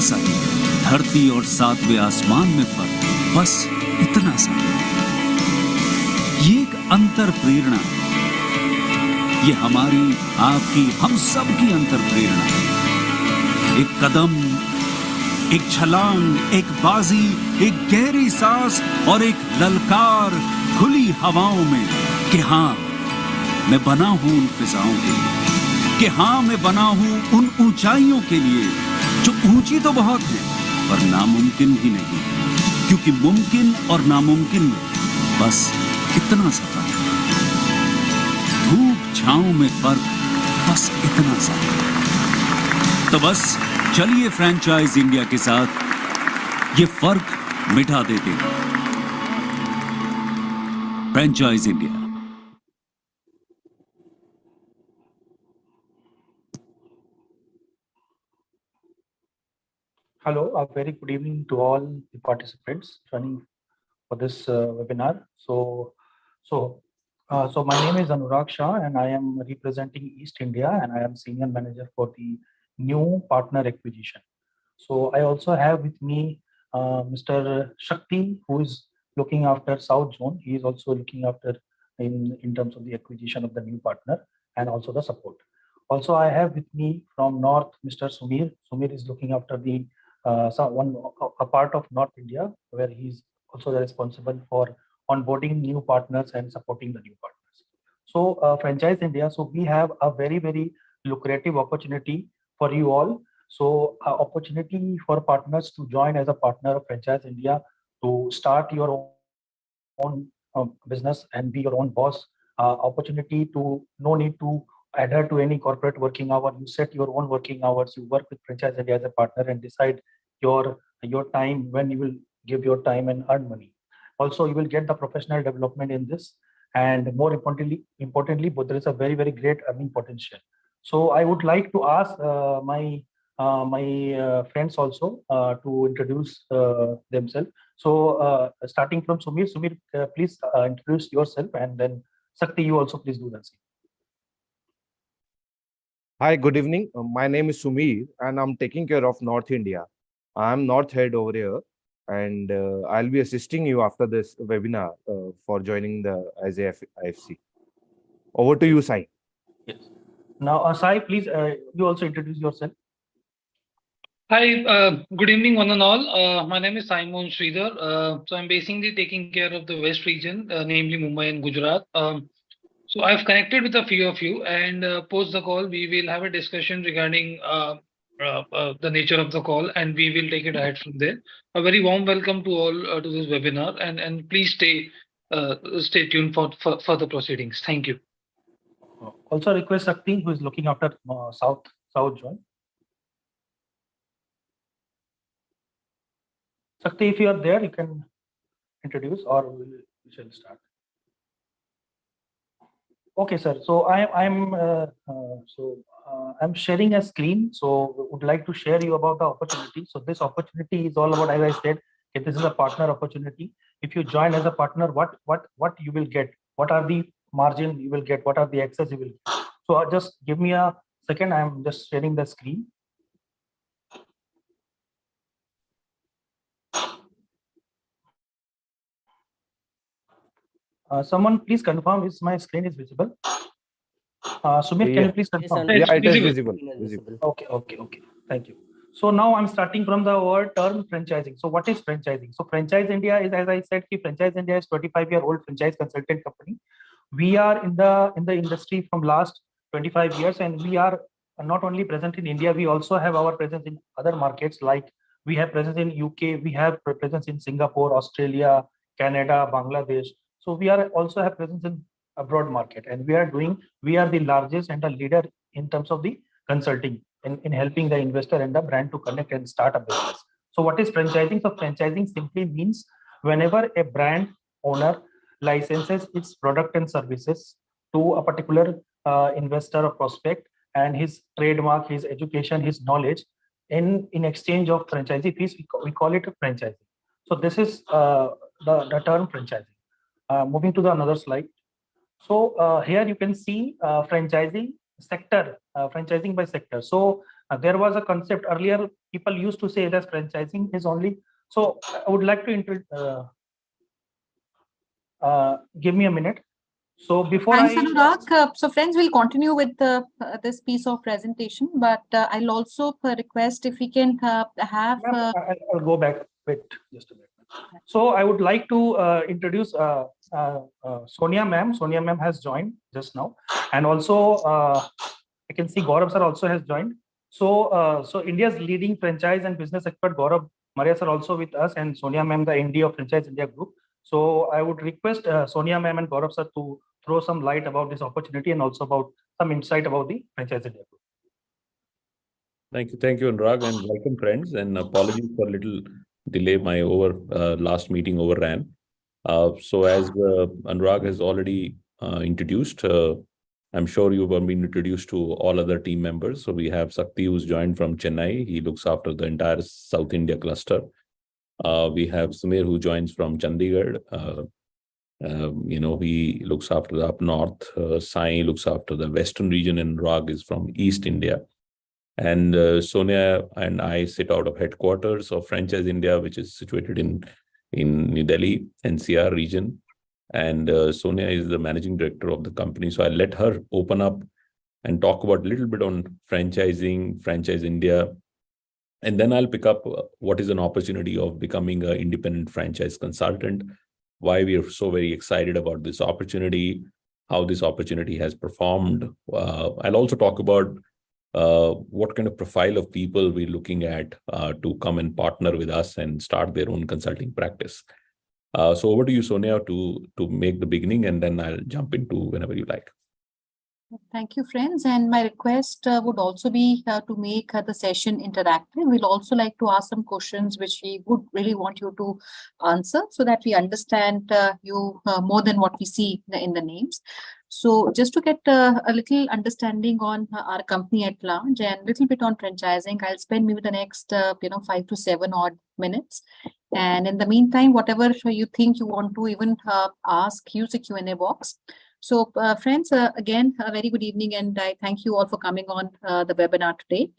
सा ही, धरती और सातवें आसमान में फर्क, बस इतना सा। ये एक अंतर प्रेरणा है। ये हमारी, आपकी, हम सब की अंतर प्रेरणा है। एक कदम, एक छलांग, एक बाजी, एक गहरी सांस और एक ललकार खुली हवाओं में कि हाँ मैं बना हूं उन फिजाओं के लिए, कि हाँ मैं बना हूं उन ऊंचाइयों के लिए जो ऊंची तो बहुत है पर नामुमकिन भी नहीं, क्योंकि मुमकिन और नामुमकिन में बस इतना सा फर्क है। धूप छांव में फर्क, बस इतना सा। तो बस चलिए फ्रेंचाइज इंडिया के साथ ये फर्क मिटा देते हैं। Franchise India. Hello, a very good evening to all the participants joining for this webinar. So my name is Anurag Shah, and I am representing East India, and I am senior manager for the new partner acquisition. So I also have with me Mr. Shakti, who is looking after South Zone. He is also looking after in terms of the acquisition of the new partner and also the support. Also, I have with me from North Mr. Sumir. Sumir is looking after the a part of North India, where he's also responsible for onboarding new partners and supporting the new partners. So Franchise India, so we have a very lucrative opportunity for you all. So opportunity for partners to join as a partner of Franchise India, to start your own business and be your own boss. Opportunity to no need to adhere to any corporate working hour. You set your own working hours. You work with Franchise India as a partner and decide your time, when you will give your time and earn money. Also, you will get the professional development in this, and more importantly, but there is a very great earning potential. So I would like to ask my friends also to introduce themselves. So starting from Sumir. Sumir, please introduce yourself, and then Sakti, you also please do the same. Hi, good evening. My name is Sumir, and I'm taking care of North India. I'm North Head over here, and I'll be assisting you after this webinar for joining the as a IFC. Over to you, Sai. Yes. Now, Sai, please, you also introduce yourself. Hi, good evening, one and all. My name is Simon Sridhar. So I'm basically taking care of the West region, namely Mumbai and Gujarat. So I've connected with a few of you, and post the call, we will have a discussion regarding the nature of the call, and we will take it ahead from there. A very warm welcome to all to this webinar, and please stay tuned for further proceedings. Thank you. Also request Sakti, who is looking after South Zone. Sakti, if you are there, you can introduce, or we shall start. Okay, sir. So I'm sharing a screen. So would like to share you about the opportunity. So this opportunity is all about, as I said, this is a partner opportunity. If you join as a partner, what you will get? What are the margin you will get? What are the access you will get? So just give me a second. I'm just sharing the screen. Someone please confirm if my screen is visible. Sumit, can you please confirm? Yeah, it is visible. Okay. Thank you. So now I'm starting from the word term franchising. So what is franchising? So Franchise India is, as I said, Franchise India is 25-year-old franchise consultant company. We are in the industry from last 25 years, and we are not only present in India, we also have our presence in other markets, like we have presence in UK, we have presence in Singapore, Australia, Canada, Bangladesh. So we are also have presence in abroad market, and we are the largest and the leader in terms of the consulting in helping the investor and the brand to connect and start a business. So what is franchising? So franchising simply means whenever a brand owner licenses its product and services to a particular investor or prospect, and his trademark, his education, his knowledge, in exchange of franchisee fees, we call it a franchising. So this is the term franchising. Moving to the another slide. So here you can see franchising sector, franchising by sector. So there was a concept earlier, people used to say that franchising is only, so I would like to give me a minute. So before Thanks, Anurag. So friends, we'll continue with this piece of presentation, but I'll also request if we can have... I'll go back, wait just a minute. So I would like to introduce Sonia ma'am. Sonia ma'am has joined just now. And also, I can see Gaurav sir also has joined. So, so India's leading franchise and business expert Gaurav Maria sir also with us, and Sonia ma'am, the MD of Franchise India Group. So I would request Sonia ma'am and Gaurav sir to throw some light about this opportunity and also about some insight about the Franchise India Group. Thank you, Anurag, and welcome, friends. And apologies for a little delay. My last meeting overran. So as Anurag has already introduced, I'm sure you've been introduced to all other team members. So we have Sakti, who's joined from Chennai. He looks after the entire South India cluster. We have Samir, who joins from Chandigarh. He looks after the up north. Sai looks after the western region, and Rag is from East India. And Sonia and I sit out of headquarters of Franchise India, which is situated in New Delhi, NCR region. And Sonia is the managing director of the company. So I'll let her open up and talk about a little bit on franchising, Franchise India. And then I'll pick up what is an opportunity of becoming an independent franchise consultant, why we are so very excited about this opportunity, how this opportunity has performed. I'll also talk about what kind of profile of people we're looking at to come and partner with us and start their own consulting practice. So over to you, Sonia, to make the beginning, and then I'll jump into whenever you like. Thank you, friends. And my request would also be to make the session interactive. We'll also like to ask some questions which we would really want you to answer so that we understand you more than what we see in the names. So just to get a little understanding on our company at large and a little bit on franchising, I'll spend maybe the next 5 to 7 odd minutes. And in the meantime, whatever you think you want to even ask, use the Q&A box. So friends, again, a very good evening, and I thank you all for coming on the webinar today.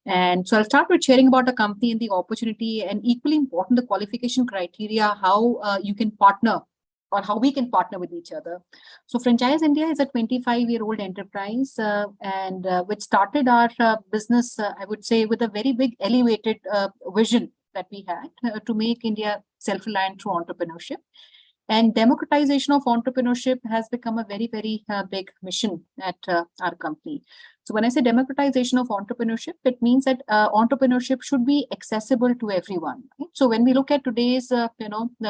And so I'll start with sharing about the company and the opportunity, and equally important, the qualification criteria, how you can partner or how we can partner with each other. So Franchise India is a 25-year-old enterprise and which started our business, I would say, with a very big elevated vision that we had to make India self-reliant through entrepreneurship. And democratization of entrepreneurship has become a very, very big mission at our company. So when I say democratization of entrepreneurship, it means that entrepreneurship should be accessible to everyone. Right? So when we look at today's, the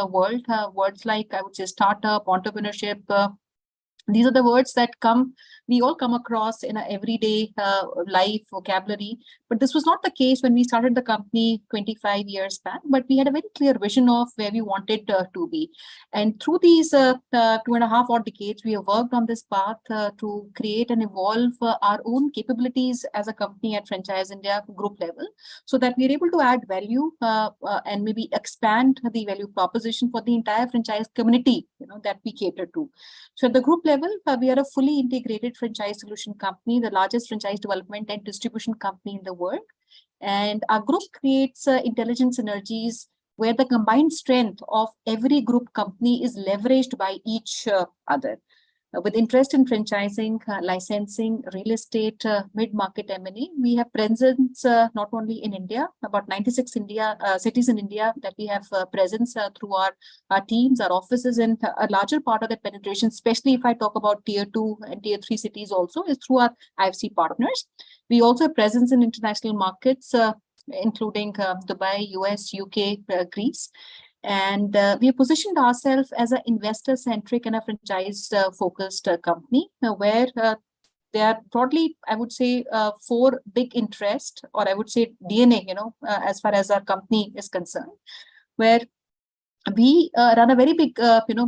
world, words like, I would say, startup, entrepreneurship, these are the words that we all come across in our everyday life vocabulary. But this was not the case when we started the company 25 years back, but we had a very clear vision of where we wanted to be. And through these 2.5 odd decades, we have worked on this path to create and evolve our own capabilities as a company at Franchise India group level, so that we're able to add value and maybe expand the value proposition for the entire franchise community, that we cater to. So at the group level, we are a fully integrated franchise solution company, the largest franchise development and distribution company in the world. And our group creates intelligent synergies where the combined strength of every group company is leveraged by each other. With interest in franchising, licensing, real estate, mid-market M&A, we have presence not only in India, about 96 cities in India that we have presence through our teams, our offices, and a larger part of that penetration, especially if I talk about tier 2 and tier 3 cities also, is through our IFC partners. We also have presence in international markets, including Dubai, US, UK, Greece. And we have positioned ourselves as an investor-centric and a franchise-focused company, where there are broadly, I would say, 4 big interests, or I would say DNA, as far as our company is concerned, where we run a very big,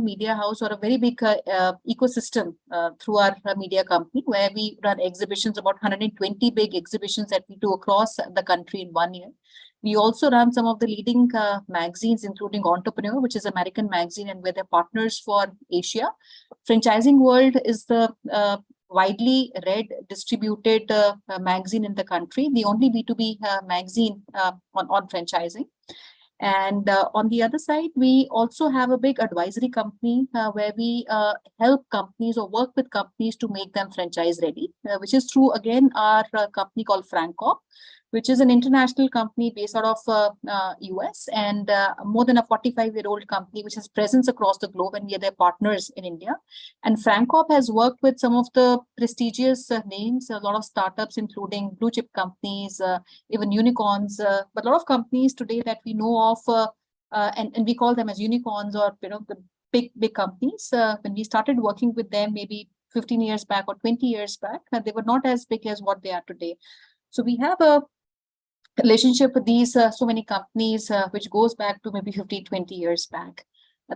media house or a very big ecosystem through our media company, where we run exhibitions, about 120 big exhibitions that we do across the country in 1 year. We also run some of the leading magazines, including Entrepreneur, which is an American magazine, and we're their partners for Asia. Franchising World is the widely read, distributed magazine in the country, the only B2B magazine on franchising. And on the other side, we also have a big advisory company where we help companies or work with companies to make them franchise ready, which is through, again, our company called Francop, which is an international company based out of US, and more than a 45-year-old company which has presence across the globe, and we are their partners in India. And Francop has worked with some of the prestigious names, a lot of startups, including blue chip companies, even unicorns, but a lot of companies today that we know of, and we call them as unicorns, or the big companies. When we started working with them maybe 15 years back or 20 years back, they were not as big as what they are today. So we have a relationship with these so many companies, which goes back to maybe 15, 20 years back.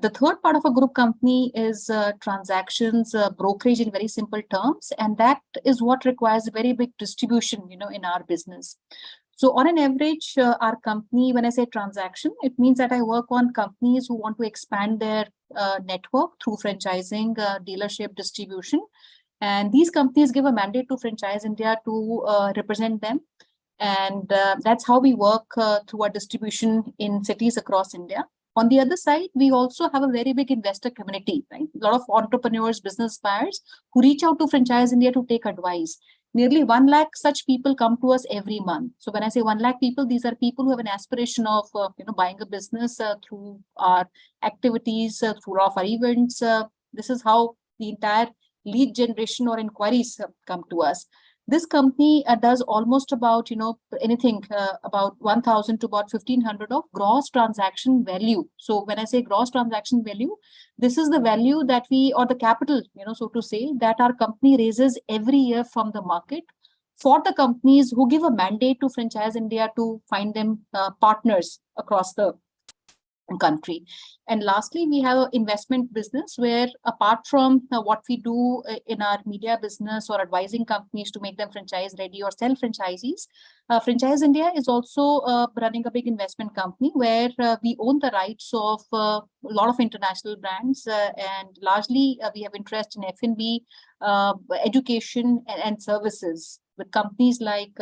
The third part of a group company is transactions, brokerage in very simple terms, and that is what requires a very big distribution, in our business. So on an average, our company, when I say transaction, it means that I work on companies who want to expand their network through franchising, dealership, distribution. And these companies give a mandate to Franchise India to represent them. And that's how we work through our distribution in cities across India. On the other side, we also have a very big investor community, right? A lot of entrepreneurs, business buyers who reach out to Franchise India to take advice. Nearly 1 lakh such people come to us every month. So when I say 1 lakh people, these are people who have an aspiration of buying a business through our activities, through our events. This is how the entire lead generation or inquiries come to us. This company does almost about, anything about 1,000 to about 1,500 of gross transaction value. So when I say gross transaction value, this is the value that we, or the capital, so to say, that our company raises every year from the market for the companies who give a mandate to Franchise India to find them partners across the country. And lastly, we have an investment business where, apart from what we do in our media business or advising companies to make them franchise ready or sell franchisees, Franchise India is also running a big investment company where we own the rights of a lot of international brands, and largely we have interest in F&B, education and services with companies like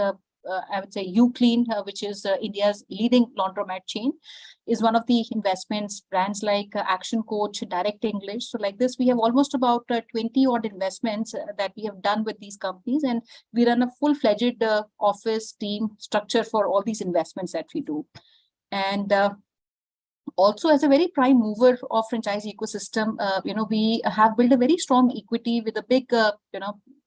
I would say Uclean, which is India's leading laundromat chain, is one of the investments. Brands like Action Coach, Direct English. So like this, we have almost about 20 odd investments that we have done with these companies, and we run a full-fledged office team structure for all these investments that we do. And also, as a very prime mover of franchise ecosystem, we have built a very strong equity with a big,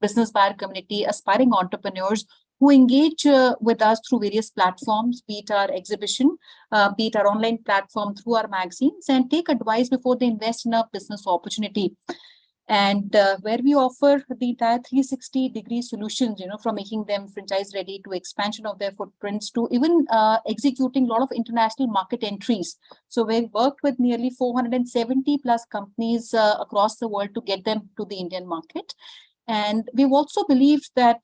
business buyer community, aspiring entrepreneurs who engage with us through various platforms, be it our exhibition, be it our online platform, through our magazines, and take advice before they invest in a business opportunity. And where we offer the entire 360-degree solutions, from making them franchise ready to expansion of their footprints to even executing a lot of international market entries. So we've worked with nearly 470 plus companies across the world to get them to the Indian market. And we've also believed that,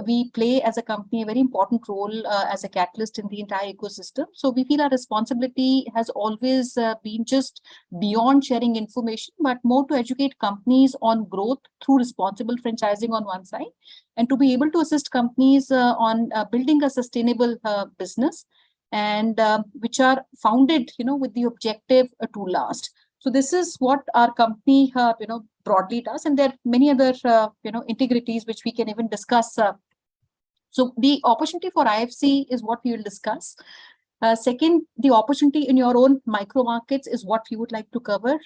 we play as a company a very important role as a catalyst in the entire ecosystem. So we feel our responsibility has always been just beyond sharing information, but more to educate companies on growth through responsible franchising on one side, and to be able to assist companies on building a sustainable business, and which are founded, with the objective to last. So this is what our company, broadly does, and there are many other, integrities which we can even discuss. So the opportunity for IFC is what we will discuss. Second, the opportunity in your own micro markets is what we would like to cover.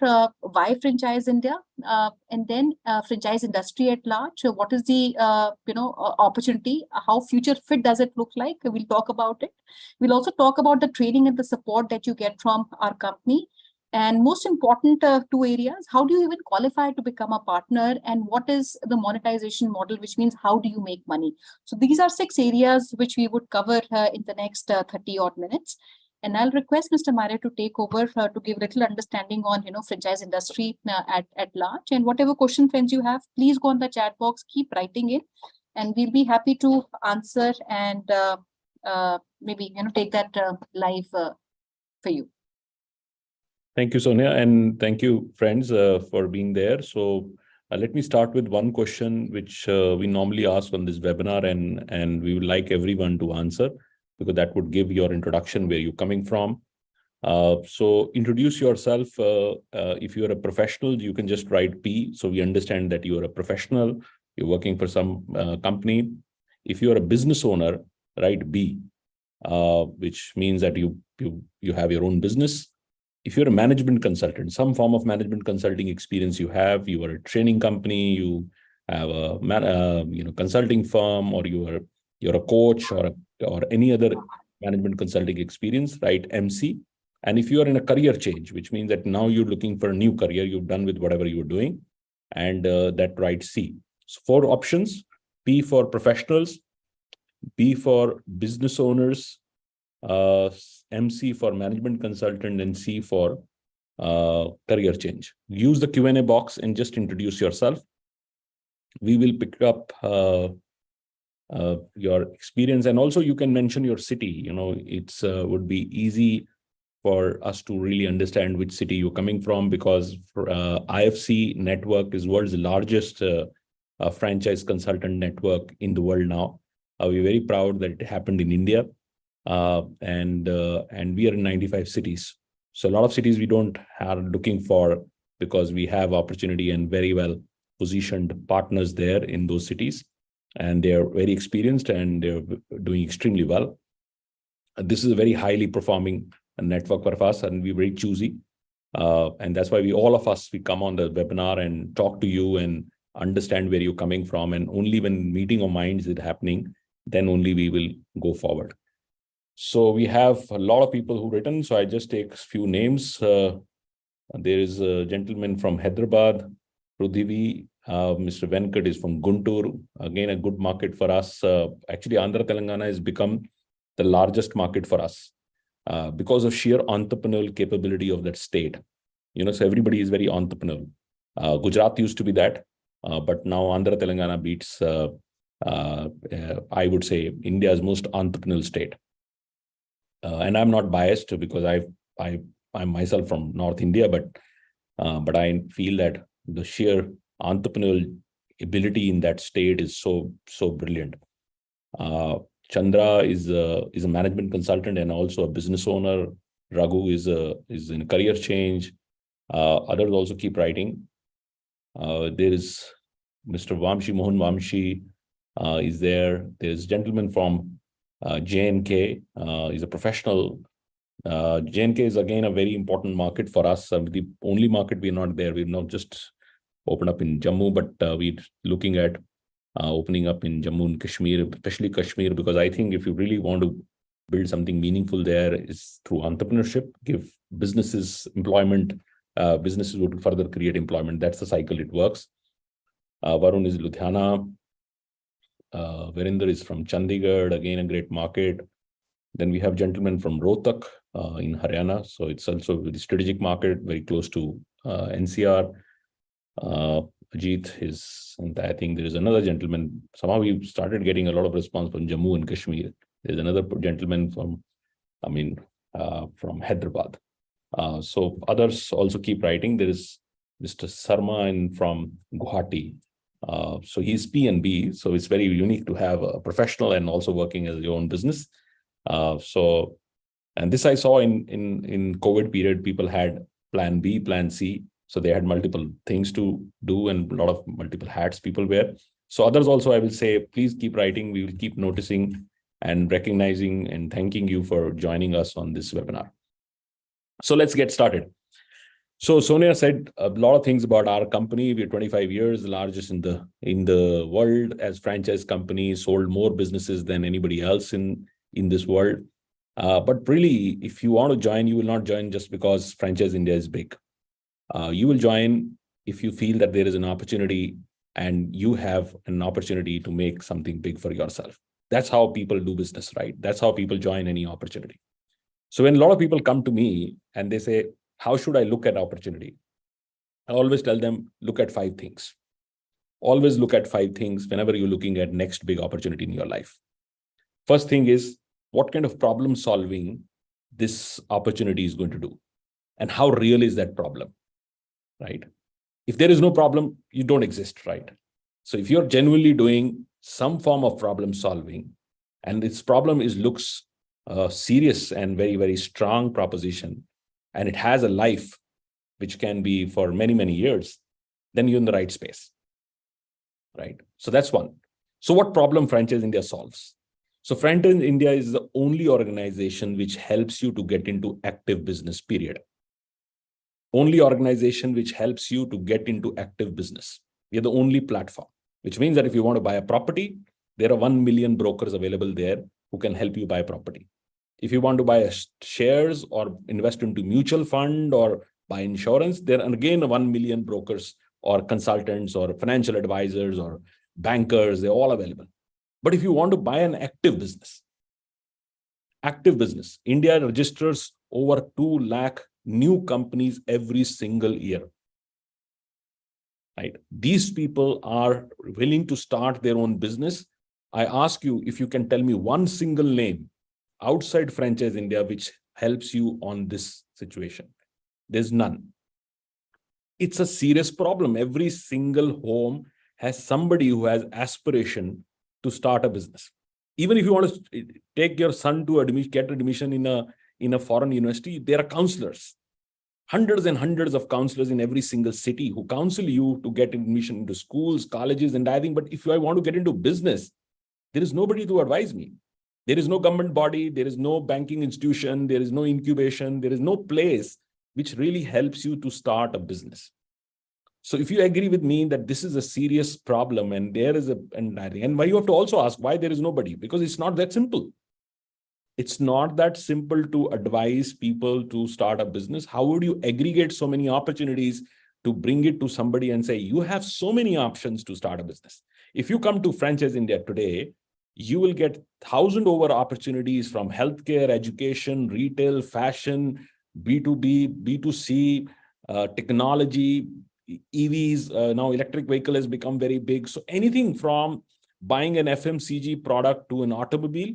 Why Franchise India, and then franchise industry at large. What is the opportunity? How future fit does it look like? We'll talk about it. We'll also talk about the training and the support that you get from our company. And most important, 2 areas: how do you even qualify to become a partner, and what is the monetization model, which means how do you make money? So these are 6 areas which we would cover in the next 30 odd minutes. And I'll request Mr. Maria to take over to give little understanding on, franchise industry at large. And whatever question, friends, you have, please go on the chat box, keep writing in, and we'll be happy to answer and maybe, take that live for you. Thank you, Sonia, and thank you, friends, for being there. So Let me start with one question which we normally ask on this webinar, and we would like everyone to answer, because that would give your introduction, where you're coming from. So introduce yourself. If you're a professional, you can just write P, so we understand that you're a professional, you're working for some company. If you're a business owner, write B, which means that you have your own business. If you're a management consultant, some form of management consulting experience you have, you are a training company, you have a consulting firm, or you're a coach, or any other management consulting experience, write MC. And if you are in a career change, which means that now you're looking for a new career, you're done with whatever you're doing, and that write C. So 4 options: P for professionals, B for business owners, MC for management consultant, and C for career change. Use the Q&A box and just introduce yourself. We will pick up your experience, and also you can mention your city. It's would be easy for us to really understand which city you're coming from, because IFC network is world's largest franchise consultant network in the world now. We're very proud that it happened in India. And we are in 95 cities. So a lot of cities we don't are looking for, because we have opportunity and very well positioned partners there in those cities, and they're very experienced and they're doing extremely well. This is a very highly performing network for us, and we're very choosy. And that's why all of us come on the webinar and talk to you and understand where you're coming from. And only when meeting of minds is happening, then only we will go forward. So we have a lot of people who written. So I just take a few names. There is a gentleman from Hyderabad, Pruthvi. Mr. Venkat is from Guntur. Again, a good market for us. Actually, Andhra Telangana has become the largest market for us because of sheer entrepreneurial capability of that state. So everybody is very entrepreneurial. Gujarat used to be that, but now Andhra Telangana beats, I would say, India's most entrepreneurial state. And I'm not biased, because I'm myself from North India, but I feel that the sheer entrepreneurial ability in that state is so brilliant. Chandra is a management consultant and also a business owner. Raghu is in career change. Others also keep writing. There is Mr. Vamshi, Mohan Vamshi is there. There's a gentleman from J&K. He's a professional. J&K is again a very important market for us. The only market we're not there. We've not just opened up in Jammu, but we're looking at opening up in Jammu and Kashmir, especially Kashmir, because I think if you really want to build something meaningful there, is through entrepreneurship, give businesses employment. Businesses would further create employment. That's the cycle it works. Varun is Ludhiana. Verinder is from Chandigarh, again a great market. Then we have gentlemen from Rohtak in Haryana. So it's also a very strategic market, very close to NCR. Ajit is, and I think there is another gentleman. Somehow we started getting a lot of response from Jammu and Kashmir. There's another gentleman from Hyderabad. So others also keep writing. There is Mr. Sarma from Guwahati. So he's P&B. So it's very unique to have a professional and also working as your own business. And this I saw in COVID period, people had plan B, plan C. So they had multiple things to do and a lot of multiple hats people wear. So others also, I will say, please keep writing. We will keep noticing and recognizing and thanking you for joining us on this webinar. So let's get started. So Sonia said a lot of things about our company. We're 25 years, the largest in the world as franchise company, sold more businesses than anybody else in this world. But really, if you want to join, you will not join just because Franchise India is big. You will join if you feel that there is an opportunity and you have an opportunity to make something big for yourself. That's how people do business, right? That's how people join any opportunity. So when a lot of people come to me and they say, how should I look at opportunity? I always tell them, look at 5 things. Always look at 5 things whenever you're looking at next big opportunity in your life. First thing is, what kind of problem solving this opportunity is going to do? And how real is that problem, right? If there is no problem, you don't exist, right? So if you're genuinely doing some form of problem solving, and this problem looks serious and very, very strong proposition, and it has a life which can be for many, many years, then you're in the right space, right? So that's one. So what problem Franchise India solves? So Franchise India is the only organization which helps you to get into active business, period. Only organization which helps you to get into active business. We are the only platform, which means that if you want to buy a property, there are 1 million brokers available there who can help you buy a property. If you want to buy shares or invest into mutual fund or buy insurance, there are again 1 million brokers or consultants or financial advisors or bankers, they're all available. But if you want to buy an active business, India registers over 2 lakh new companies every single year. Right? These people are willing to start their own business. I ask you if you can tell me one single name outside Franchise India which helps you on this situation. There's none. It's a serious problem. Every single home has somebody who has aspiration to start a business. Even if you want to take your son to get admission in a foreign university, there are counselors. Hundreds and hundreds of counselors in every single city who counsel you to get admission into schools, colleges, and I think, but if I want to get into business, there is nobody to advise me. There is no government body, there is no banking institution, there is no incubation, there is no place which really helps you to start a business. So if you agree with me that this is a serious problem and there is and why you have to also ask why there is nobody, because it's not that simple. It's not that simple to advise people to start a business. How would you aggregate so many opportunities to bring it to somebody and say, you have so many options to start a business? If you come to Franchise India today, you will get 1,000 over opportunities from healthcare, education, retail, fashion, B2B, B2C, technology, EVs. Now electric vehicle has become very big. So anything from buying an FMCG product to an automobile,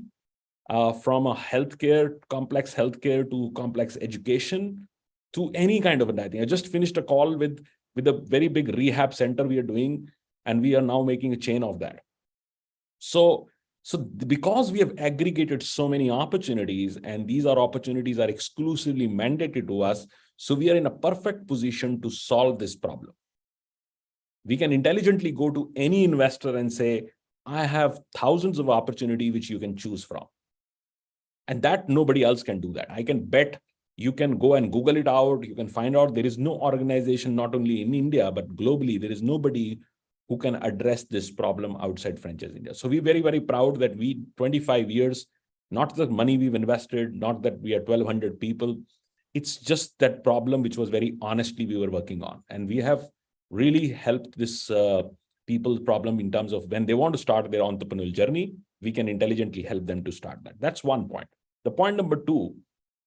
from a complex healthcare to complex education, to any kind of a thing. I just finished a call with a very big rehab center we are doing, and we are now making a chain of that. So because we have aggregated so many opportunities, and these opportunities are exclusively mandated to us, so we are in a perfect position to solve this problem. We can intelligently go to any investor and say, I have thousands of opportunities which you can choose from. And that nobody else can do that. I can bet you can go and Google it out. You can find out there is no organization, not only in India, but globally, there is nobody who can address this problem outside Franchise India. So we're very, very proud that 25 years, not the money we've invested, not that we are 1,200 people. It's just that problem, which was very honestly we were working on. And we have really helped this people's problem in terms of when they want to start their entrepreneurial journey, we can intelligently help them to start that. That's one point. The point number 2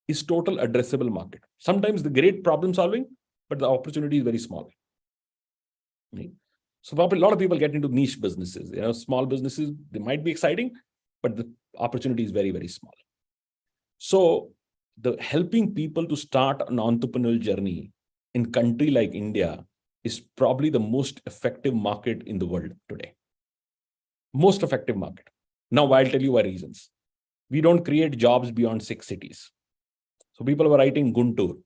is total addressable market. Sometimes the great problem solving, but the opportunity is very small. Right? So a lot of people get into niche businesses. Small businesses, they might be exciting, but the opportunity is very, very small. So the helping people to start an entrepreneurial journey in country like India is probably the most effective market in the world today. Most effective market. Now, I'll tell you why reasons. We don't create jobs beyond 6 cities. So people were writing Guntur.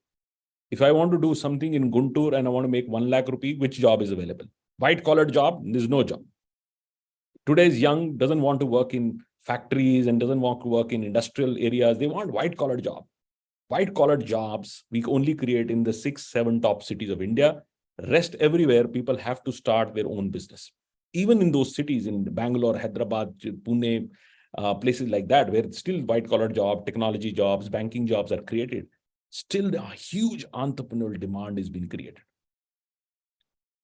If I want to do something in Guntur and I want to make 1 lakh rupee, which job is available? White collar job, there's no job. Today's young doesn't want to work in factories and doesn't want to work in industrial areas. They want white collar job. White collar jobs, we only create in the 6-7 top cities of India. Rest everywhere, people have to start their own business. Even in those cities in Bangalore, Hyderabad, Pune, places like that, where still white collar job, technology jobs, banking jobs are created, still a huge entrepreneurial demand is being created.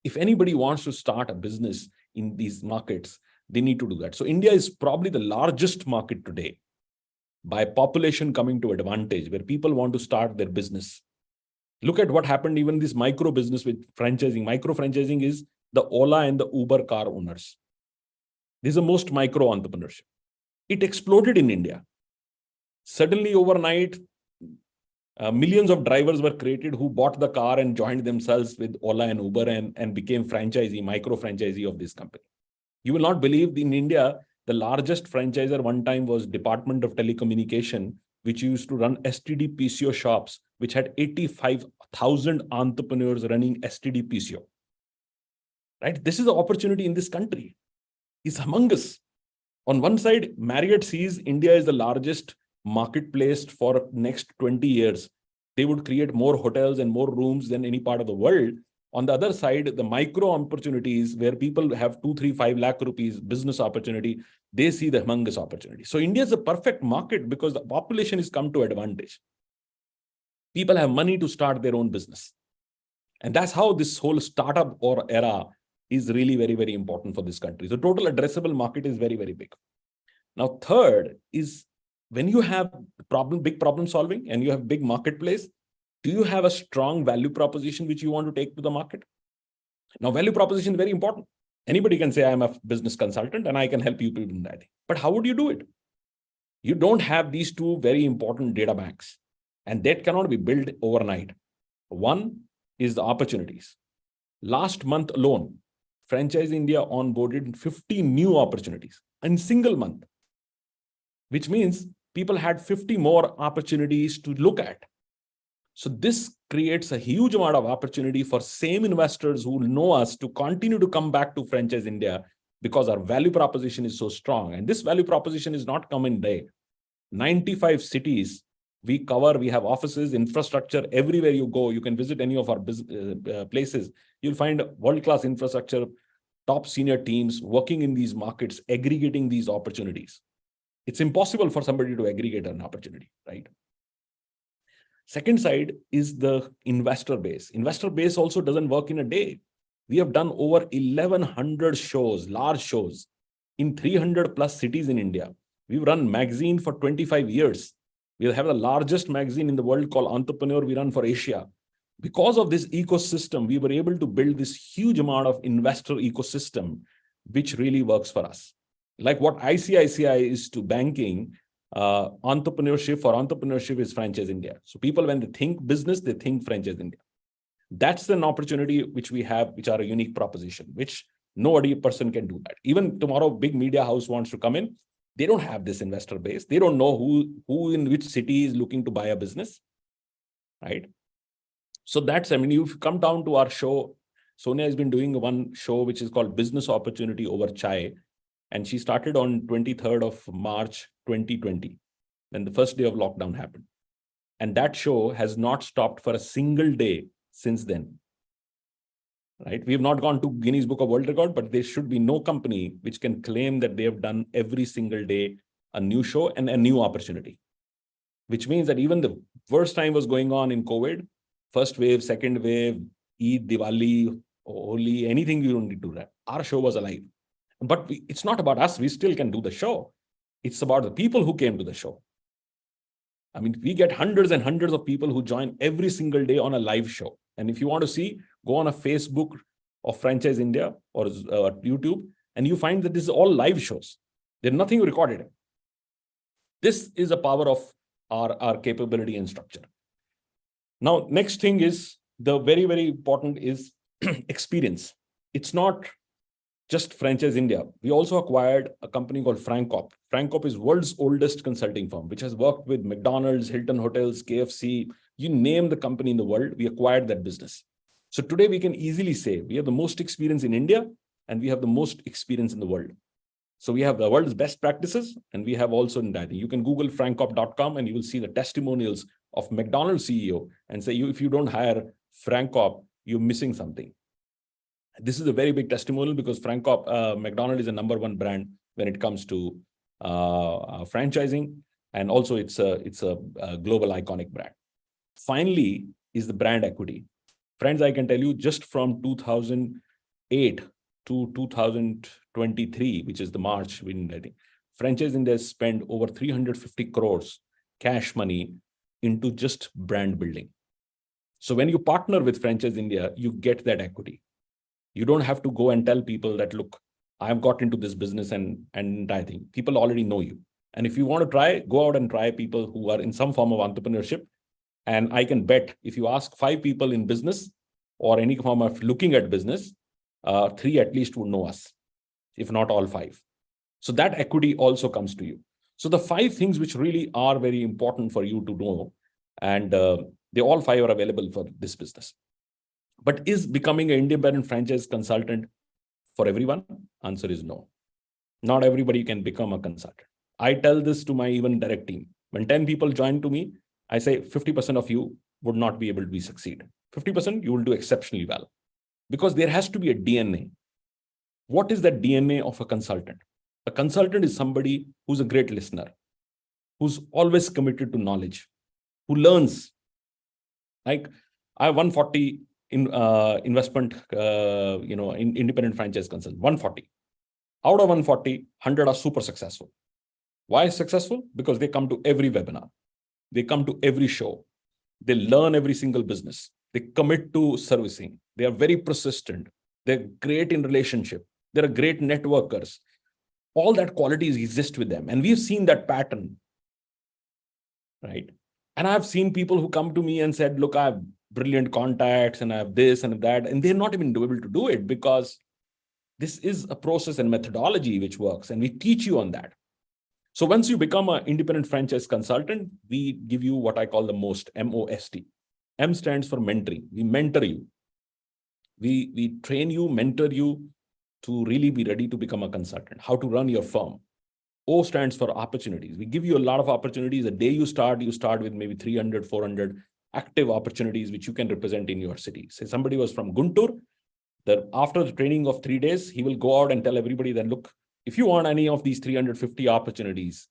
If anybody wants to start a business in these markets, they need to do that. So India is probably the largest market today by population coming to advantage, where people want to start their business. Look at what happened even this micro business with franchising. Micro franchising is the Ola and the Uber car owners. This is the most micro entrepreneurship. It exploded in India. Suddenly overnight, Millions of drivers were created who bought the car and joined themselves with Ola and Uber and became franchisee, micro franchisee of this company. You will not believe in India, the largest franchisor one time was Department of Telecommunication, which used to run STD PCO shops, which had 85,000 entrepreneurs running STD PCO. Right? This is the opportunity in this country. It's humongous. On one side, Marriott sees India is the largest marketplace for next 20 years. They would create more hotels and more rooms than any part of the world. On the other side, the micro opportunities where people have 2, 3, 5 lakh rupees business opportunity, they see the humongous opportunity. So India is a perfect market because the population is come to advantage. People have money to start their own business. And that's how this whole startup or era is really very, very important for this country. So total addressable market is very, very big. Now, third is when you have big problem solving and you have big marketplace, do you have a strong value proposition which you want to take to the market? Now, value proposition is very important. Anybody can say, I'm a business consultant and I can help you to do that. But how would you do it? You don't have these two very important data banks, and that cannot be built overnight. One is the opportunities. Last month alone, Franchise India onboarded 50 new opportunities in single month, which means people had 50 more opportunities to look at. So this creates a huge amount of opportunity for same investors who know us to continue to come back to Franchise India because our value proposition is so strong. And this value proposition is not come in day. 95 cities we cover, we have offices, infrastructure, everywhere you go, you can visit any of our places. You'll find world-class infrastructure, top senior teams working in these markets, aggregating these opportunities. It's impossible for somebody to aggregate an opportunity, right? Second side is the investor base. Investor base also doesn't work in a day. We have done over 1,100 shows, large shows in 300 plus cities in India. We've run magazine for 25 years. We have the largest magazine in the world called Entrepreneur we run for Asia. Because of this ecosystem, we were able to build this huge amount of investor ecosystem, which really works for us. Like what ICICI is to banking, entrepreneurship is Franchise India. So people, when they think business, they think Franchise India. That's an opportunity which we have, which are a unique proposition, which nobody person can do that. Even tomorrow, big media house wants to come in. They don't have this investor base. They don't know who in which city is looking to buy a business, right? So that's, I mean, you've come down to our show. Sonia has been doing one show, which is called Business Opportunity Over Chai. And she started on 23rd of March, 2020, when the first day of lockdown happened. And that show has not stopped for a single day since then, right? We have not gone to Guinness Book of World Record, but there should be no company which can claim that they have done every single day a new show and a new opportunity, which means that even the worst time was going on in COVID, first wave, second wave, Eid, Diwali, Holi, anything, you don't need to do that. Our show was alive. But it's not about us. We still can do the show. It's about the people who came to the show. I mean, we get hundreds and hundreds of people who join every single day on a live show. And if you want to see, go on a Facebook of Franchise India or YouTube, and you find that this is all live shows. There's nothing recorded. This is the power of our capability and structure. Now, next thing is the very, very important is experience. It's not just Franchise India. We also acquired a company called Francop. Francop is world's oldest consulting firm, which has worked with McDonald's, Hilton Hotels, KFC, you name the company in the world, we acquired that business. So today we can easily say we have the most experience in India and we have the most experience in the world. So we have the world's best practices and we have also in that. You can Google francop.com and you will see the testimonials of McDonald's CEO and say, if you don't hire Francop, you're missing something. This is a very big testimonial because Francop, McDonald's is a #1 brand when it comes to franchising. And also it's a global iconic brand. Finally is the brand equity. Friends, I can tell you just from 2008 to 2023, which is the March, I think, Franchise India spent over 350 crores cash money into just brand building. So when you partner with Franchise India, you get that equity. You don't have to go and tell people that, look, I've got into this business and I think people already know you. And if you want to try, go out and try people who are in some form of entrepreneurship. And I can bet if you ask 5 people in business or any form of looking at business, 3 at least would know us, if not all 5. So that equity also comes to you. So the 5 things which really are very important for you to know, and they all 5 are available for this business. But is becoming an independent franchise consultant for everyone? Answer is no. Not everybody can become a consultant. I tell this to my even direct team. When 10 people join to me, I say 50% of you would not be able to succeed. 50% you will do exceptionally well, because there has to be a DNA. What is that DNA of a consultant? A consultant is somebody who's a great listener, who's always committed to knowledge, who learns. Like I have 140 in investment, in independent franchise consultant, 140. Out of 140, 100 are super successful. Why successful? Because they come to every webinar. They come to every show. They learn every single business. They commit to servicing. They are very persistent. They're great in relationship. They're great networkers. All that qualities exist with them. And we've seen that pattern, right? And I've seen people who come to me and said, look, I have brilliant contacts and I have this and that, and they're not even able to do it because this is a process and methodology which works, and we teach you on that. So once you become an independent franchise consultant, we give you what I call the MOST, M-O-S-T. M stands for mentoring. We mentor you. We train you, mentor you to really be ready to become a consultant, how to run your firm. O stands for opportunities. We give you a lot of opportunities. The day you start with maybe 300, 400 active opportunities which you can represent in your city. Say somebody was from Guntur, that after the training of 3 days, he will go out and tell everybody that, look, if you want any of these 350 opportunities,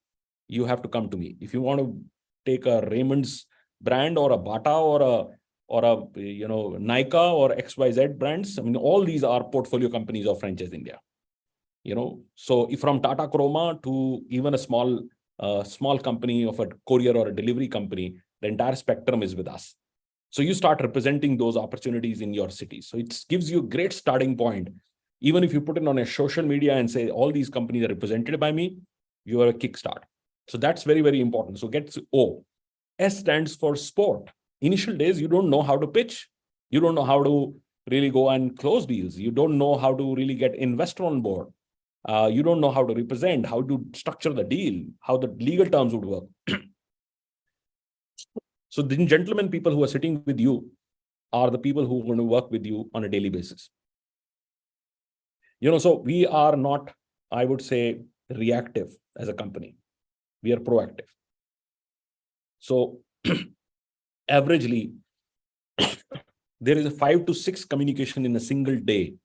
you have to come to me. If you want to take a Raymond's brand or a Bata or a Nika or XYZ brands, I mean, all these are portfolio companies of Franchise India. So if from Tata Chroma to even a small company of a courier or a delivery company, the entire spectrum is with us. So you start representing those opportunities in your city. So it gives you a great starting point. Even if you put it on a social media and say, all these companies are represented by me, you are a kickstart. So that's very, very important. So get to O. S stands for sport. Initial days, you don't know how to pitch. You don't know how to really go and close deals. You don't know how to really get investor on board. You don't know how to represent, how to structure the deal, how the legal terms would work. So the gentlemen, people who are sitting with you are the people who are going to work with you on a daily basis. So we are not, I would say, reactive as a company. We are proactive. So averagely, there is a 5 to 6 communication in a single day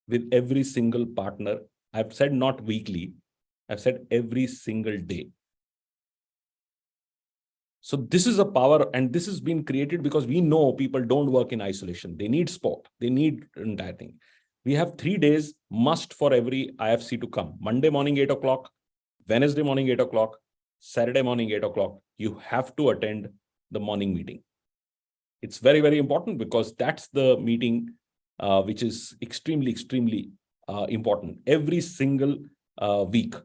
with every single partner. I've said not weekly, I've said every single day. So this is a power, and this has been created because we know people don't work in isolation. They need sport. They need entire thing. We have 3 days must for every IFC to come. Monday morning, 8 o'clock, Wednesday morning, 8 o'clock, Saturday morning, 8 o'clock. You have to attend the morning meeting. It's very, very important because that's the meeting which is extremely, extremely important. Every single week,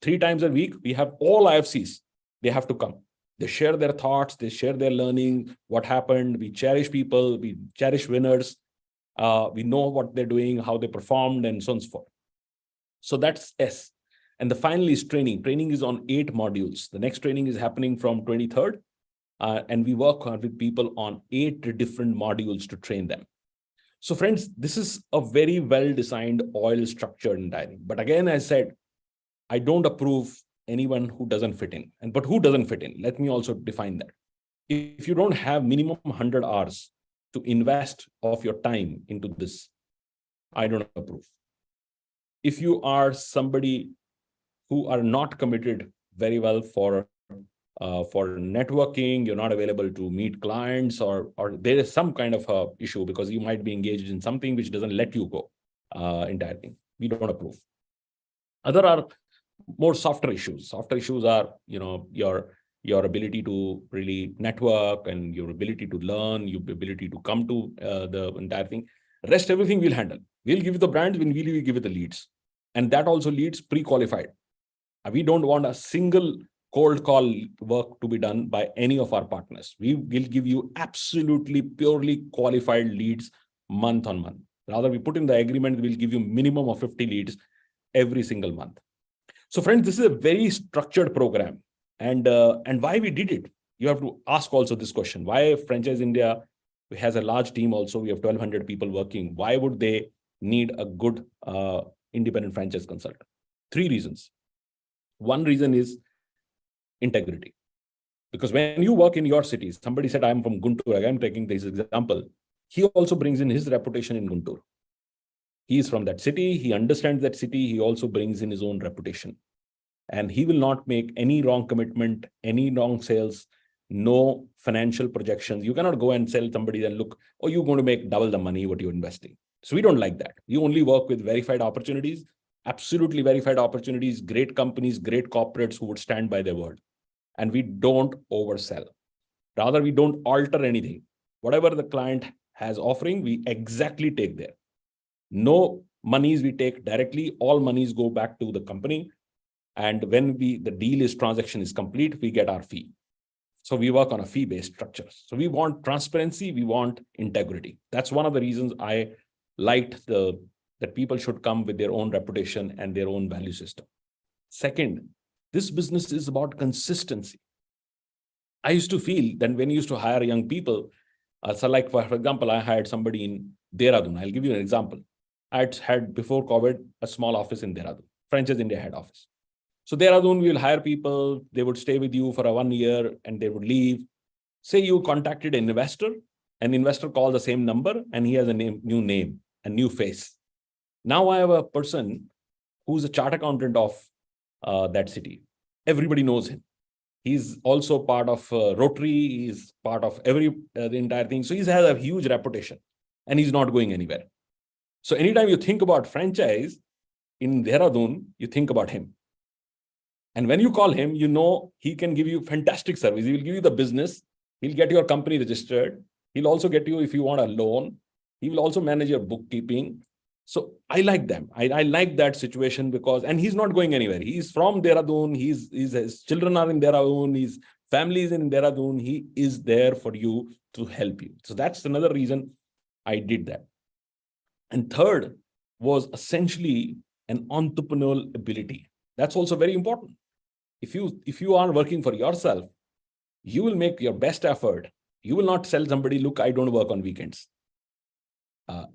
3 times a week, we have all IFCs. They have to come. They share their thoughts. They share their learning, what happened. We cherish people. We cherish winners. We know what they're doing, how they performed, and so on and so forth. So that's S. And the final is training. Training is on 8 modules. The next training is happening from 23rd. And we work with people on 8 different modules to train them. So friends, this is a very well-designed oil structure in dining. But again, I said, I don't approve anyone who doesn't fit in. But who doesn't fit in? Let me also define that. If you don't have minimum 100 hours to invest of your time into this, I don't approve. If you are somebody who are not committed very well for networking, you're not available to meet clients, or there is some kind of a issue because you might be engaged in something which doesn't let you go entire thing. We don't approve. Other are more softer issues. Softer issues are, your ability to really network and your ability to learn, your ability to come to the entire thing. Rest, everything we'll handle. We'll give you the brands, we'll give you the leads. And that also leads pre-qualified. We don't want a single cold call work to be done by any of our partners. We will give you absolutely purely qualified leads month on month. Rather, we put in the agreement, we'll give you minimum of 50 leads every single month. So friends, this is a very structured program. And why we did it? You have to ask also this question. Why Franchise India has a large team also? We have 1,200 people working. Why would they need a good independent franchise consultant? 3 reasons. One reason is integrity. Because when you work in your city, somebody said, I'm from Guntur, I'm taking this example. He also brings in his reputation in Guntur. He is from that city. He understands that city. He also brings in his own reputation. And he will not make any wrong commitment, any wrong sales, no financial projections. You cannot go and sell somebody and look, oh, you're going to make double the money what you're investing. So we don't like that. We only work with verified opportunities, absolutely verified opportunities, great companies, great corporates who would stand by their word. And we don't oversell. Rather, we don't alter anything. Whatever the client has offering, we exactly take there. No monies we take directly. All monies go back to the company. And when the transaction is complete, we get our fee. So we work on a fee-based structure. So we want transparency. We want integrity. That's one of the reasons I liked that people should come with their own reputation and their own value system. Second, this business is about consistency. I used to feel that when you used to hire young people, so like for example, I hired somebody in Dehradun. I'll give you an example. I had before COVID a small office in Dehradun, Franchise India head office. So Dehradun, we will hire people. They would stay with you for 1 year and they would leave. Say you contacted an investor called the same number and he has a new name, a new face. Now I have a person who's a chart accountant of that city. Everybody knows him. He's also part of Rotary. He's part of the entire thing. So he has a huge reputation and he's not going anywhere. So anytime you think about franchise in Dehradun, you think about him. And when you call him, you know he can give you fantastic service. He will give you the business. He'll get your company registered. He'll also get you if you want a loan. He will also manage your bookkeeping. So I like them. I like that situation because, and he's not going anywhere. He's from Dehradun. His children are in Dehradun. His family is in Dehradun. He is there for you to help you. So that's another reason I did that. And third was essentially an entrepreneurial ability. That's also very important. If you are working for yourself, you will make your best effort. You will not tell somebody, look, I don't work on weekends.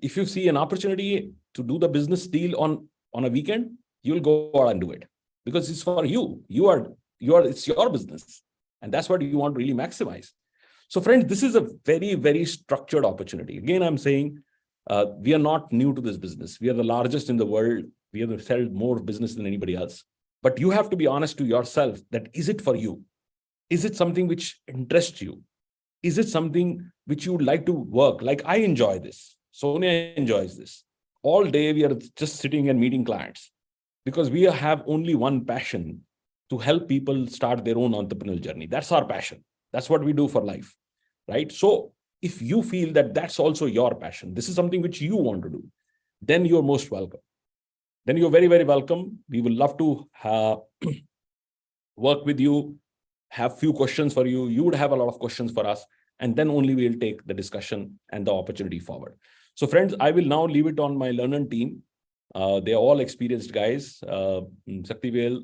If you see an opportunity to do the business deal on a weekend, you'll go out and do it because it's for you. It's your business. And that's what you want to really maximize. So friends, this is a very, very structured opportunity. Again, I'm saying we are not new to this business. We are the largest in the world. We have sold more business than anybody else. But you have to be honest to yourself that is it for you? Is it something which interests you? Is it something which you would like to work? Like I enjoy this. Sonia enjoys this. All day we are just sitting and meeting clients because we have only one passion to help people start their own entrepreneurial journey. That's our passion. That's what we do for life, right? So if you feel that that's also your passion, this is something which you want to do, then you're most welcome. Then you're very, very welcome. We will love to work with you, have few questions for you. You would have a lot of questions for us. And then only we'll take the discussion and the opportunity forward. So friends, I will now leave it on my learner team. They're all experienced guys. Saktivel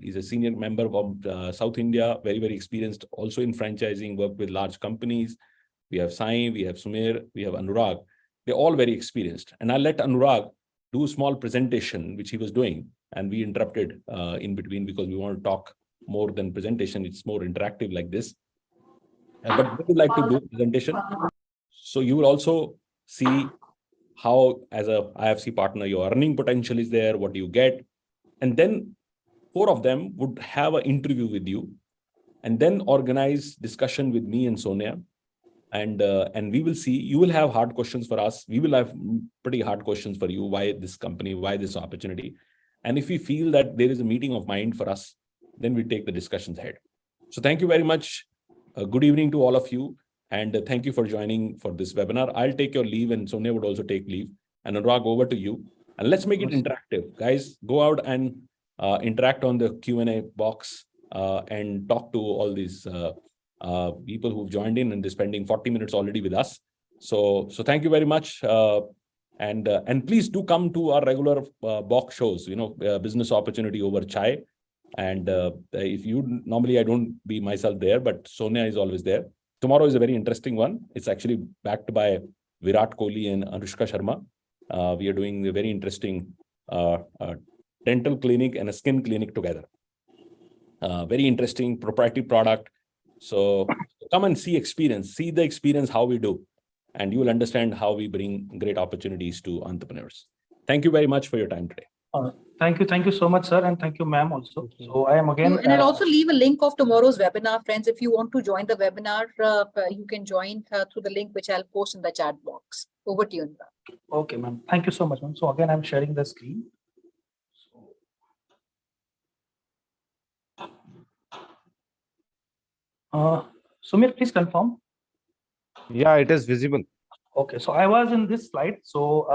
is a senior member of South India, very, very experienced, also in franchising, worked with large companies. We have Sai, we have Sumir, we have Anurag. They're all very experienced. And I'll let Anurag do a small presentation, which he was doing. And we interrupted in between because we want to talk more than presentation. It's more interactive like this. But we would like to do presentation. So you will also see how, as a IFC partner, your earning potential is there, what do you get. And then 4 of them would have an interview with you and then organize discussion with me and Sonia. And we will see, you will have hard questions for us. We will have pretty hard questions for you. Why this company? Why this opportunity? And if we feel that there is a meeting of mind for us, then we take the discussions ahead. So thank you very much. Good evening to all of you. And thank you for joining for this webinar. I'll take your leave and Sonia would also take leave. And Anurag, over to you. And let's make it interactive. Guys, go out and interact on the Q&A box. and talk to all these people who've joined in and they're spending 40 minutes already with us. So thank you very much. And please do come to our regular box shows, business opportunity over chai. And if you normally, I don't be myself there, but Sonia is always there. Tomorrow is a very interesting one. It's actually backed by Virat Kohli and Anushka Sharma. We are doing a very interesting dental clinic and a skin clinic together. Very interesting proprietary product. So come and see the experience how we do, and you will understand how we bring great opportunities to entrepreneurs. Thank you very much for your time today. Thank you so much, sir, and thank you, ma'am, also. So I am again. And I'll also leave a link of tomorrow's webinar, friends. If you want to join the webinar, you can join through the link which I'll post in the chat box. Over to you, Anurag. Okay, ma'am. Thank you so much, ma'am. So again, I'm sharing the screen. Sumir, please confirm. Yeah, it is visible. Okay, so I was in this slide. So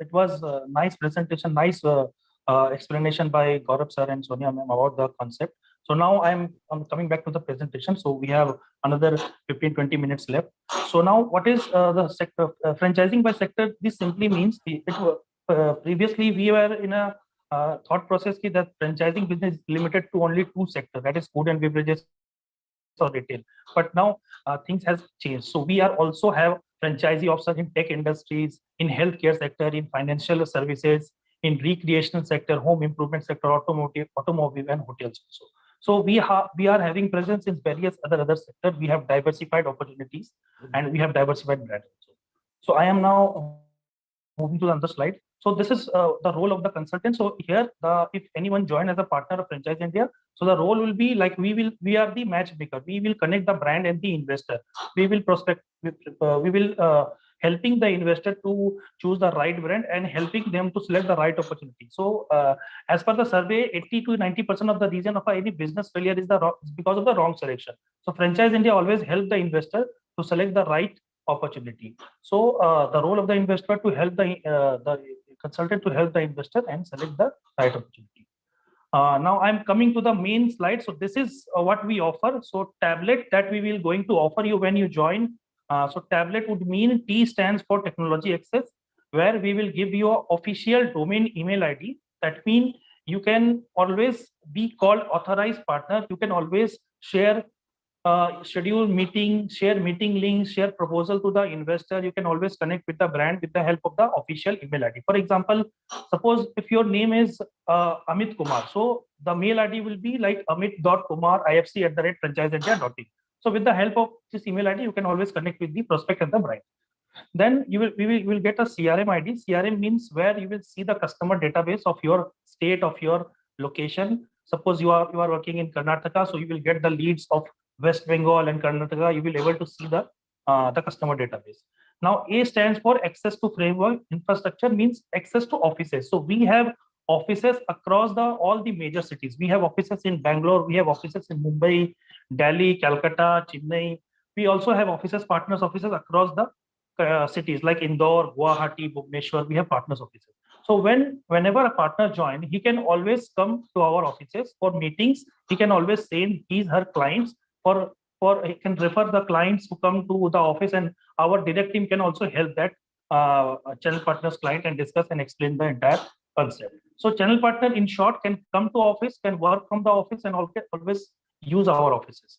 it was a nice presentation, nice explanation by Gaurav sir and Sonia ma'am about the concept. So now I'm coming back to the presentation. So we have another 15-20 minutes left. So now what is the sector franchising by sector? This simply means previously we were in a thought process that franchising business is limited to only two sectors, that is food and beverages or retail. But now things has changed. So we are also have franchisee officers in tech industries, in healthcare sector, in financial services, in recreational sector, home improvement sector, automobile and hotels also. So we are having presence in various other sectors. We have diversified opportunities and we have diversified brands also. So I am now moving to another slide. So this is the role of the consultant. So here, if anyone join as a partner of Franchise India, so the role will be like we are the matchmaker. We will connect the brand and the investor. We will we will helping the investor to choose the right brand and helping them to select the right opportunity. So as per the survey, 80 to 90% of the reason of any business failure is because of the wrong selection. So Franchise India always help the investor to select the right opportunity. So the role of the investor to help the consultant to help the investor and select the right opportunity. Now I'm coming to the main slide. So this is what we offer. So tablet that we will going to offer you when you join. So tablet would mean T stands for technology access, where we will give you an official domain email ID. That means you can always be called authorized partner. You can always share schedule meeting, share meeting links, share proposal to the investor. You can always connect with the brand with the help of the official email ID. For example, suppose if your name is Amit Kumar, so the mail ID will be like amit.kumar.ifc@franchiseindia.in. So with the help of this email ID, you can always connect with the prospect and the brand. Then we will get a CRM ID. CRM means where you will see the customer database of your state, of your location. Suppose you are working in Karnataka, so you will get the leads of West Bengal and Karnataka. You will able to see the customer database. Now A stands for access to framework. Infrastructure means access to offices. So we have offices across all the major cities. We have offices in Bangalore. We have offices in Mumbai, Delhi, Calcutta, Chennai. We also have offices, partners offices across the cities like Indore, Guwahati, Bhubaneswar. We have partners offices. So whenever a partner joins, he can always come to our offices for meetings. He can always send her clients for he can refer the clients who come to the office, and our direct team can also help that channel partner's client and discuss and explain the entire concept. So channel partner, in short, can come to office, can work from the office, and always use our offices.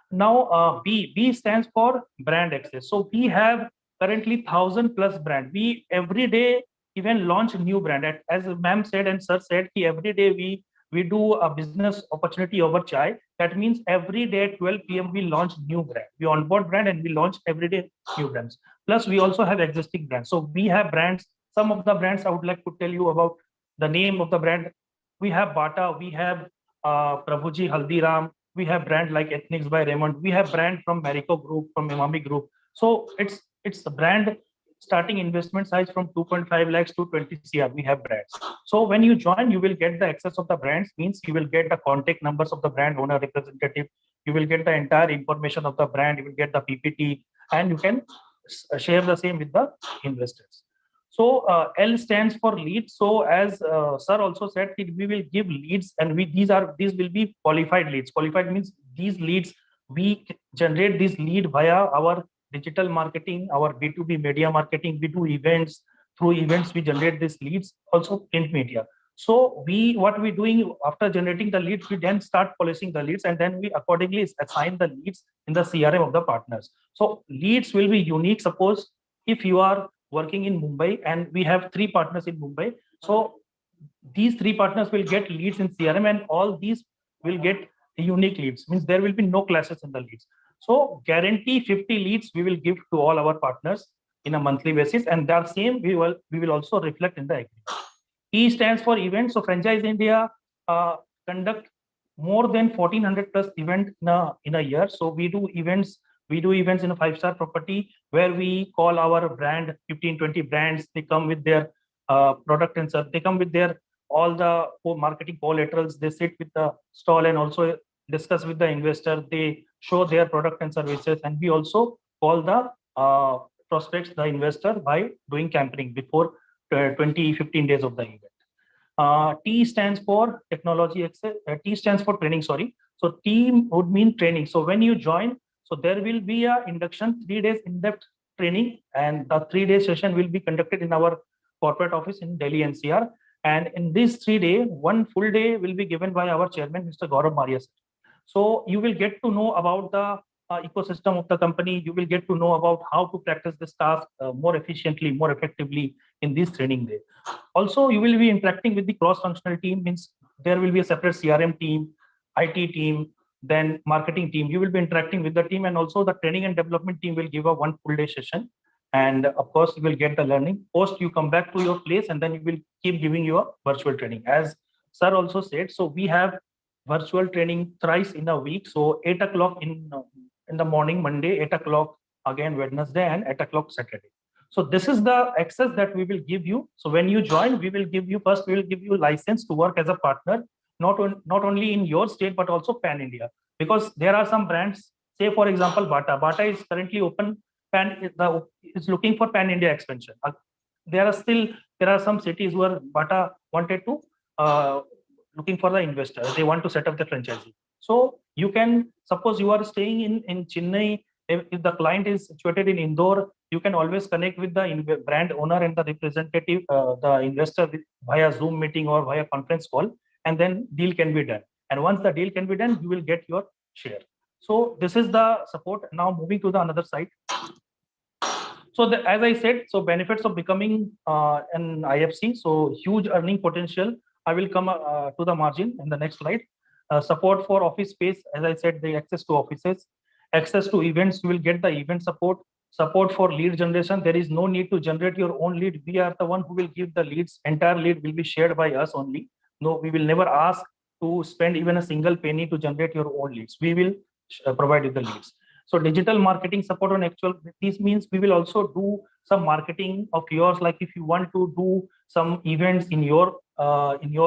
Now B stands for brand access. So we have currently 1,000+ brand. We every day even launch a new brand. As ma'am said and sir said, every day we do a business opportunity over chai. That means every day at 12 p.m. we launch new brand. We onboard brand and we launch every day new brands. Plus we also have existing brands. So we have brands. Some of the brands I would like to tell you about the name of the brand. We have Bata, we have Prabhuji Haldiram, we have brand like Ethnics by Raymond, we have brand from Marico Group, from Imami Group. So it's a brand starting investment size from 2.5 lakhs to 20 CR. We have brands. So when you join, you will get the access of the brands, means you will get the contact numbers of the brand owner representative. You will get the entire information of the brand. You will get the PPT, and you can share the same with the investors. So L stands for lead. So as sir also said, we will give leads, and these will be qualified leads. Qualified means these leads, we generate this lead via our digital marketing, our B2B media marketing. We do events. Through events, we generate these leads. Also print media. So what we doing after generating the leads, we then start polishing the leads, and then we accordingly assign the leads in the CRM of the partners. So leads will be unique. Suppose if you are working in Mumbai and we have 3 partners in Mumbai, so these 3 partners will get leads in CRM, and all these will get unique leads. Means there will be no clashes in the leads. So guarantee 50 leads we will give to all our partners in a monthly basis, and that same we will also reflect in the agreement. E stands for events. So Franchise India conduct more than 1400 plus event in a year. So we do events in a 5-star property where we call our brand 15-20 brands. They come with their product and service. They come with their all the marketing collaterals. They sit with the stall and also discuss with the investor. They show their product and services, and we also call the prospects, the investor, by doing campaigning before 15 days of the event. T stands for technology access. T stands for training. Sorry. So T would mean training. So when you join, so there will be a induction, 3 days in-depth training, and the 3-day session will be conducted in our corporate office in Delhi NCR. And in this 3-day, 1 full day will be given by our chairman, Mr. Gaurav Maria. So you will get to know about the ecosystem of the company. You will get to know about how to practice this task more efficiently, more effectively in this training day. Also, you will be interacting with the cross-functional team. Means there will be a separate CRM team, IT team, then marketing team. You will be interacting with the team, and also the training and development team will give a 1 full day session. And of course, you will get the learning. Post, you come back to your place, and then you will keep giving your virtual training. As sir also said, so we have virtual training thrice in a week. So 8 o'clock in the morning, Monday, 8 o'clock again Wednesday, and 8 o'clock Saturday. So this is the access that we will give you. So when you join, we will give you license to work as a partner, not only in your state, but also pan India. Because there are some brands, say for example, Bata. Bata is currently is looking for pan India expansion. There are some cities where Bata wanted to looking for the investor. They want to set up the franchisee. So you can, suppose you are staying in Chennai, if the client is situated in Indore, you can always connect with the brand owner and the representative, the investor, via Zoom meeting or via conference call, and then deal can be done. And once the deal can be done, you will get your share. So this is the support. Now moving to the another side. So as I said, so benefits of becoming an IFC. So huge earning potential. I will come to the margin in the next slide. Support for office space. As I said, the access to offices, access to events. You will get the event support. Support for lead generation. There is no need to generate your own lead. We are the one who will give the leads. Entire lead will be shared by us only. No, we will never ask to spend even a single penny to generate your own leads. We will provide you the leads. So digital marketing support on actual. This means we will also do some marketing of yours. Like if you want to do some events in your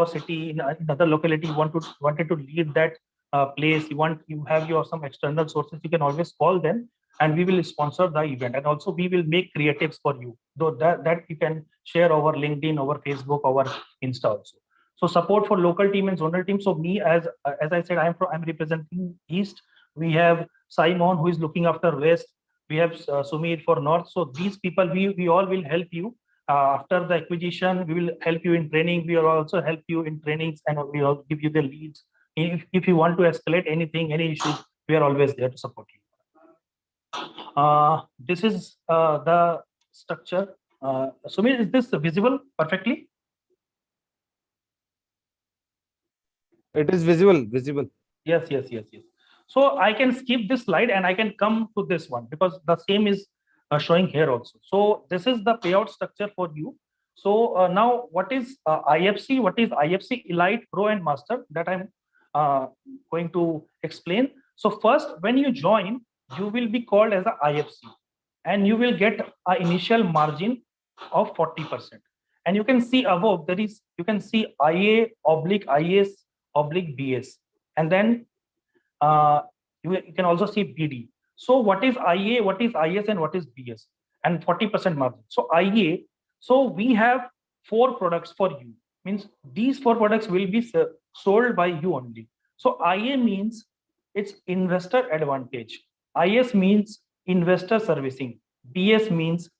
city, in another locality, you wanted to lead that place. You have some external sources. You can always call them, and we will sponsor the event. And also we will make creatives for you. Though that you can share over LinkedIn, over Facebook, over Insta also. So support for local team and zonal team. So me, as I said, I'm representing East. We have Simon, who is looking after West. We have Sumit for North. So these people, we all will help you. After the acquisition, we will help you in training. We will also help you in trainings, and we will give you the leads. If you want to escalate anything, any issues, we are always there to support you. This is the structure. Sumit, is this visible perfectly? It is visible. Yes. So I can skip this slide and I can come to this one, because the same is showing here also. So this is the payout structure for you. So now what is IFC? What is IFC Elite, Pro and Master? That I'm going to explain. So first, when you join, you will be called as a IFC, and you will get an initial margin of 40%. And you can see above, you can see IA/IS/BS, and then you can also see BD. So what is IA, what is IS, and what is BS? And 40% margin. So IA, So we have 4 products for you. Means these 4 products will be sold by you only. So IA means it's investor advantage. IS means investor servicing. BS means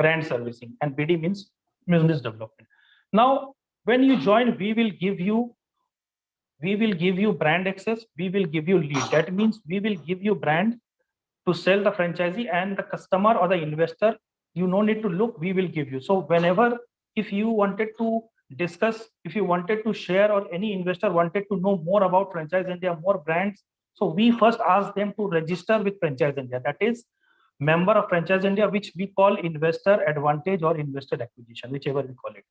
brand servicing, and BD means business development. Now, when you join, we will give you brand access. We will give you lead. That means we will give you brand to sell the franchisee, and the customer or the investor, you no need to look, we will give you. So whenever, if you wanted to discuss, if you wanted to share, or any investor wanted to know more about Franchise India, more brands, so we first ask them to register with Franchise India. That is member of Franchise India, which we call investor advantage or investor acquisition, whichever we call it.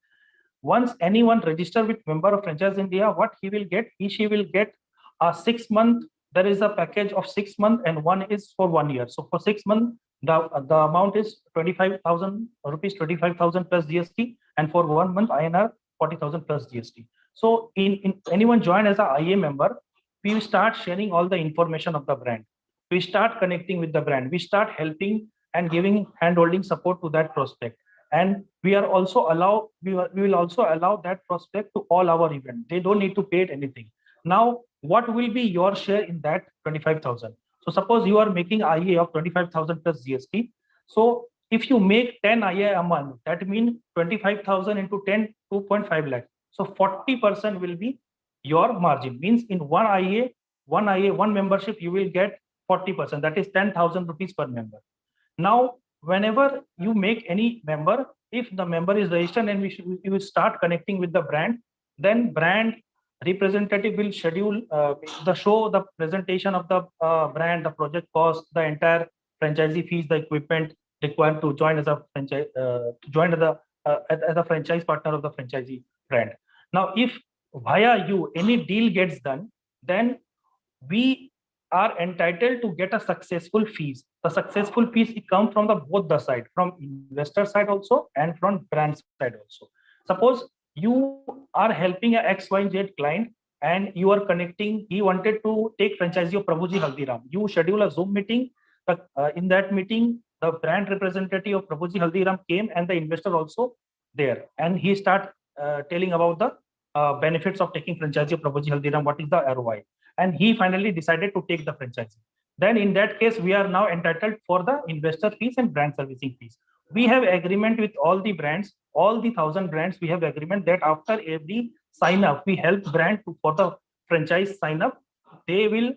Once anyone register with member of Franchise India, what he will get, she will get a 6 month. There is a package of 6 months, and one is for 1 year. So for 6 months, the amount is 25,000 rupees, 25,000 plus GST, and for 1 month INR 40,000 plus GST. So in anyone join as a IA member, we start sharing all the information of the brand. We start connecting with the brand. We start helping and giving hand-holding support to that prospect. And we will also allow that prospect to all our events. They don't need to pay anything. Now, what will be your share in that 25,000? So suppose you are making IA of 25,000 plus GST. So if you make 10 IA a month, that means 25,000 into 10, 2.5 lakh. So 40% will be your margin. Means in one membership, you will get 40%. That is 10,000 rupees per member. Now, whenever you make any member, if the member is registered and you will start connecting with the brand, then brand representative will schedule the presentation of the brand, the project cost, the entire franchisee fees, the equipment required to join as a franchise, as a franchise partner of the franchisee brand. Now, if via you any deal gets done, then we are entitled to get a successful fees. The successful fees come from both the side, from investor side also and from brand side also. Suppose you are helping a XYZ client and you are connecting, he wanted to take franchisee of Prabhuji Haldiram. You schedule a Zoom meeting. In that meeting, the brand representative of Prabhuji Haldiram came and the investor also there. And he start telling about the benefits of taking franchisee of Prabhuji Haldiram, what is the ROI. And he finally decided to take the franchise. Then in that case, we are now entitled for the investor fees and brand servicing fees. We have agreement with all the brands, all the 1,000 brands. We have agreement that after every sign up, we help brand for the franchise sign up. They will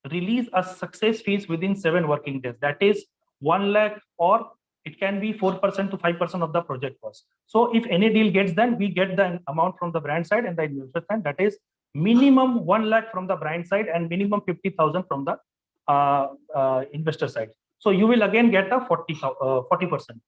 release a success fees within 7 working days. That is 1 lakh, or it can be 4% to 5% of the project cost. So if any deal gets done, we get the amount from the brand side and the investor side. That is minimum 1 lakh from the brand side and minimum 50,000 from the investor side. So you will again get a 40%.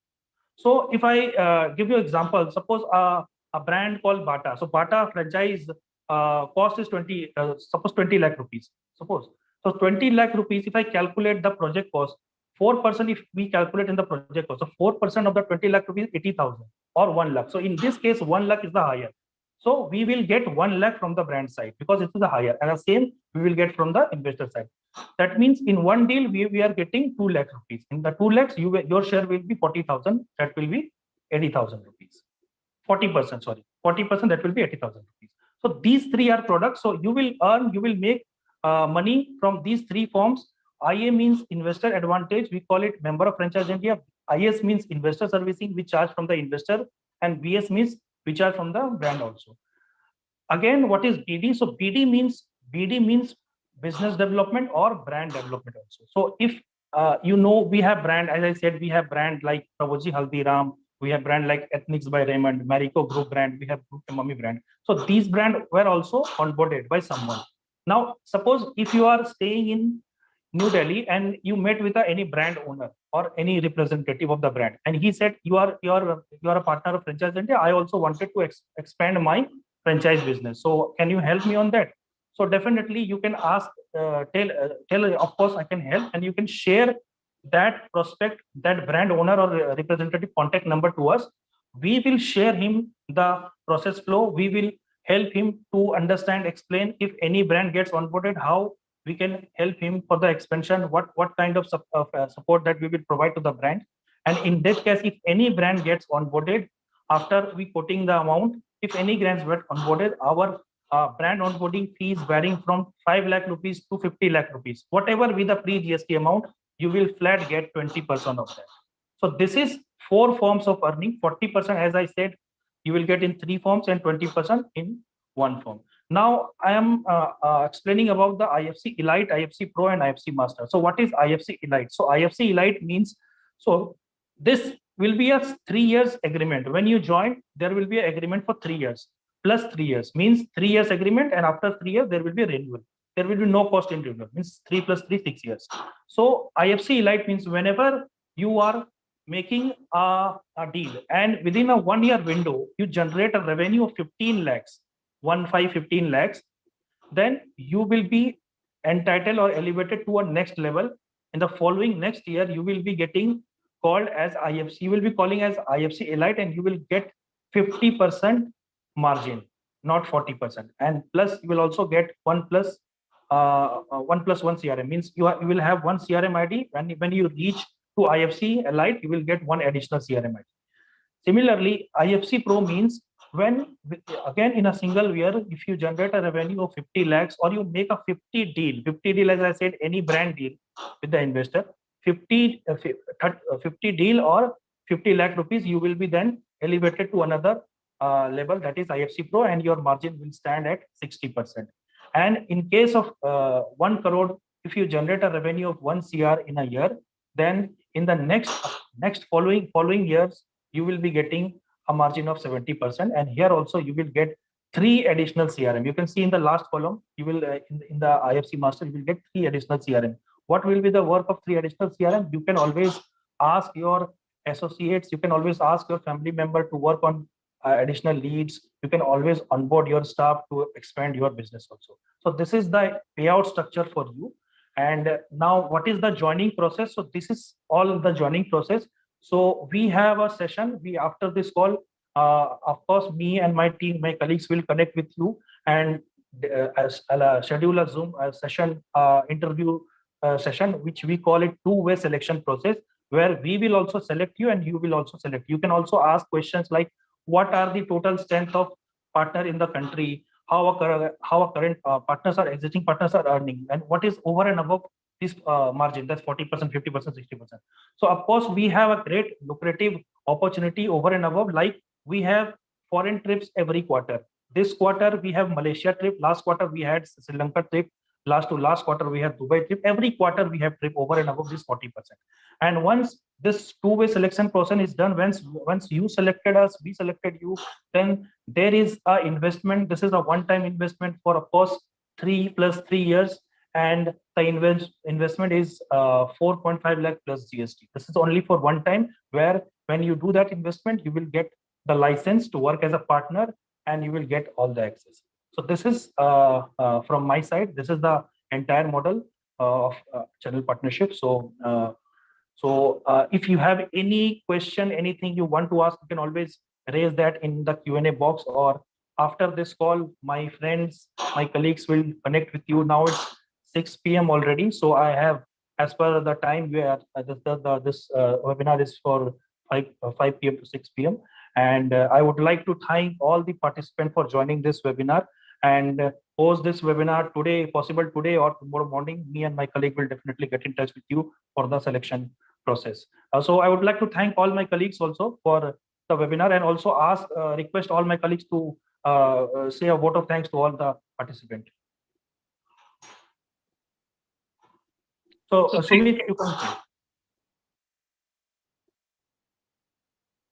So if I give you example, suppose a brand called Bata. So Bata franchise cost is 20 lakh rupees. Suppose. So 20 lakh rupees, if I calculate the project cost, 4% if we calculate in the project cost, so 4% of the 20 lakh rupees, 80,000 or 1 lakh. So in this case, 1 lakh is the higher. So we will get 1 lakh from the brand side because it is the higher, and the same we will get from the investor side. That means in one deal we are getting 2 lakh rupees. In the 2 lakhs, your share will be 40,000. That will be 80,000 rupees. 40%, sorry, 40%. That will be 80,000 rupees. So these 3 are products. So you will make money from these 3 forms. IA means investor advantage. We call it member of Franchise India. IS means investor servicing. We charge from the investor, and BS means we charge from the brand also. Again, what is BD? So BD means business development or brand development also. So if we have brand, as I said, we have brand like Prabhuji Haldiram, we have brand like Ethnics by Raymond, Marico Group brand, we have Group Mummy brand. So these brands were also onboarded by someone. Now, suppose if you are staying in New Delhi and you met with any brand owner or any representative of the brand, and he said, you are a partner of Franchise India. I also wanted to expand my franchise business. So can you help me on that? So definitely you can ask, tell, of course I can help, and you can share that prospect, that brand owner or representative contact number to us. We will share him the process flow. We will help him to understand, explain if any brand gets onboarded, how we can help him for the expansion, what kind of support that we will provide to the brand. And in that case, if any brand gets onboarded, after we quoting the amount, if any brands get onboarded, our brand onboarding fees varying from 5 lakh rupees to 50 lakh rupees. Whatever with the pre-GST amount, you will flat get 20% of that. So this is 4 forms of earning. 40%, as I said, you will get in 3 forms and 20% in 1 form. Now I am explaining about the IFC Elite, IFC Pro, and IFC Master. So what is IFC Elite? So IFC Elite means, so this will be a 3 years agreement. When you join, there will be an agreement for 3 years plus 3 years, means 3 years agreement, and after 3 years there will be a renewal. There will be no cost in renewal, means 3 plus 3, 6 years. So IFC Elite means whenever you are making a deal and within a 1 year window, you generate a revenue of 15 lakhs, 15 lakhs, then you will be entitled or elevated to a next level. In the following next year, you will be getting called as IFC. You will be calling as IFC Elite, and you will get 50% margin, not 40%. And plus, you will also get 1 plus 1 CRM, means you will have 1 CRM ID. When you reach to IFC Elite, you will get 1 additional CRM ID. Similarly, IFC Pro means when, again, in a single year, if you generate a revenue of 50 lakhs or you make a 50 deal, as I said, any brand deal with the investor, 50 deal or 50 lakh rupees, you will be then elevated to another level, that is IFC Pro, and your margin will stand at 60%. And in case of 1 crore, if you generate a revenue of 1 CR in a year, then in the next following years, you will be getting a margin of 70%. And here also you will get 3 additional CRM. You can see in the last column, you will in the IFC Master, you will get 3 additional CRM. What will be the work of 3 additional CRM? You can always ask your associates, you can always ask your family member to work on additional leads. You can always onboard your staff to expand your business also. So this is the payout structure for you. And now what is the joining process? So this is all the joining process. So we have a session. After this call, of course, me and my team, my colleagues will connect with you and schedule a Zoom session, interview session, which we call it two-way selection process, where we will also select you and you will also select. You can also ask questions like, what are the total strength of partner in the country? How our current partners are, existing partners are earning, and what is over and above this margin, that's 40%, 50%, 60%. So of course, we have a great lucrative opportunity over and above, like we have foreign trips every quarter. This quarter, we have Malaysia trip. Last quarter, we had Sri Lanka trip. Last quarter, we have Dubai trip. Every quarter, we have trip over and above this 40%. And once this two-way selection process is done, once you selected us, we selected you, then there is a investment. This is a one-time investment for, of course, 3 plus 3 years. And the investment is 4.5 lakh plus GST. This is only for one time, where when you do that investment, you will get the license to work as a partner and you will get all the access. So this is from my side. This is the entire model of channel partnership. So if you have any question, anything you want to ask, you can always raise that in the Q&A box, or after this call, my friends, my colleagues will connect with you. Now it's 6 p.m. already. So I have, as per the time where this webinar is for 5 p.m. to 6 p.m. And I would like to thank all the participants for joining this webinar. And post this webinar today, possible today or tomorrow morning, me and my colleague will definitely get in touch with you for the selection process. So I would like to thank all my colleagues also for the webinar, and also request all my colleagues to say a vote of thanks to all the participants. So Sumit, you can.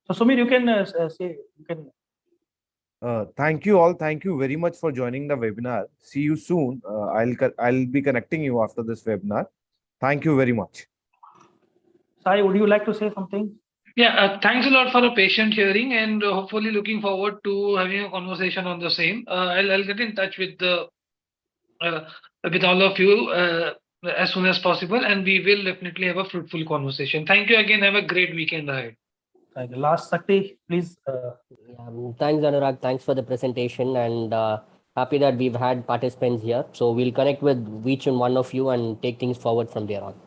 So Sumit, you can say, you can. Thank you all. Thank you very much for joining the webinar. See you soon. I'll be connecting you after this webinar. Thank you very much. Sai, would you like to say something? Yeah, thanks a lot for a patient hearing, and hopefully looking forward to having a conversation on the same. I'll get in touch with all of you as soon as possible, and we will definitely have a fruitful conversation. Thank you again. Have a great weekend ahead. Last, Sakti, please. Thanks, Anurag. Thanks for the presentation, and happy that we've had participants here. So we'll connect with each and one of you and take things forward from there on.